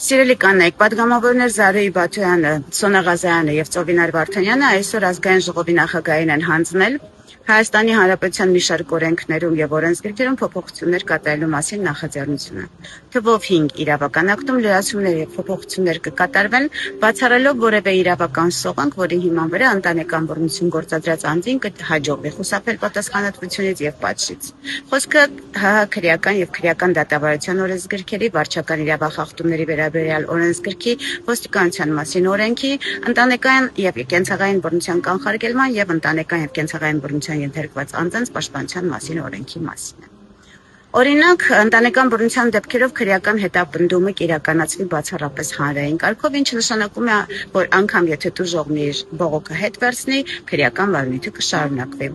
Սիրելի կանայք, պատգամավորներ Զարուհի Բաթոյանը, Սոնա Ղազարյանը եւ Ծովինար Վարդանյանը այսօր ազգային ժողովի նախագահին են հանձնել Հայաստանի Հանրապետության մի շարք օրենքներում եւ օրենսգրքերում փոփոխություններ կատարելու մասին նախաձեռնությունը։ Թվով 5 իրավական ակտում լրացումներ եւ փոփոխություններ կկատարվեն, բացառելով որևէ իրավական սովանք, որի հիման վրա ընտանեկան բռնություն գործադրած անձին կհաջողվի խուսափել պատասխանատվությունից եւ պատժից։ Խոսքը ՀՀ քրեական եւ քրեական դատավարության օրենսգրքերի, վարչական իրավախախտումների վերաբերյալ օրենսգրքի, ոստիկանության մասին օրենքի, ընտանեկան եւ կենցաղային բռնության կանխարգելման եւ ընտանեկան եւ կենցաղային բռնության ենթարկված անձանց պաշտպանության մասին օրենքի մասին է։ Օրինակ, ընտանեկան բռնության դեպքերով քրեական հետապնդումը կիրականացվի բացառապես հանրային կարգով, ինչը նշանակում է, որ անգամ եթե տուժողն իր բողոքը հետ վերցնի, քրեական վարմունքը կշարունակվի։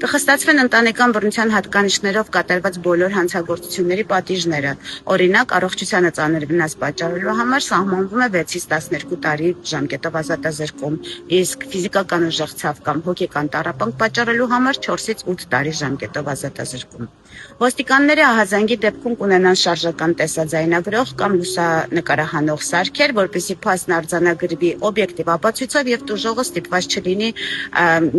Կխստացվեն ընտանեկան բռնության հատկանիշներով կատարված բոլոր հանցագործությունների պատիժները։ Օրինակ, առողջությանը ծանր վնաս պատճառելու համար սահմանվում է 6-ից 12 տարի ժամկետով ազատազրկում, իսկ ֆիզիկական ուժեղ ցավ կամ հոգեկան տառապանք պատճառելու համար 4-ից 8 տարի ժամկետով ազատազրկում։ Ոստիկանները ահազանգի դեպքում կունենան շարժական տեսաձայնագրող կամ լուսանկարահանող սարքեր, որպեսզի փաստն արձանագրվի օբյեկտիվ ապացույցով եւ տուժողը ստիպված չլինի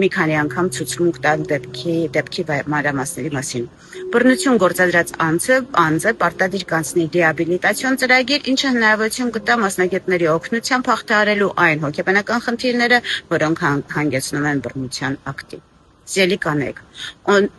մի քանի անգամ ցուցմունք տալ դեպքի մանրամասների մասին։ Բռնություն գործադրած անձը պարտադիր կանցնի ռեաբիլիտացիոն ծրագիր, ինչը հնարավորություն կտա մասնագետների օգնությամբ հաղթահարելու այն հոգեբանական խնդիրները, որոնք հանգեցնում են բռնության ակտի։ Սիրելի կանայք,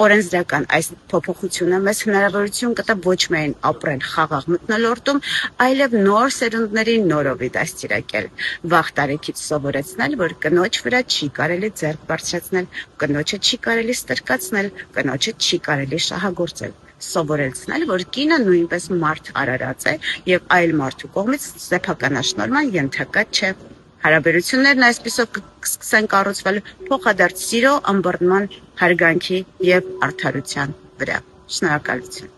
օրենսդրական այս փոփոխությունը մեզ հնարավորություն կտա ոչ միայն ապրել խաղաղ մթնոլորտում, այլև նոր սերունդներին նորովի դաստիարակել, վաղ տարեքից սովորեցնել, որ կնոջ վրա չի կարելի ձեռք բարձրացնել, կնոջը չի կարելի ստրկացնել, կնոջը չի կարելի շահագործել, սովորեցնել, որ կինը նույնպես մարդ արարած է եւ այլ մարդու կողմից սեփականաշնորհման ենթակա չէ։ Հարաբերություններն այսպիսով կսկսեն կառուցվել փոխադարձ սիրո, ըմբռնման, հարգանքի եւ արդարության վրա։ Շնորհակալություն։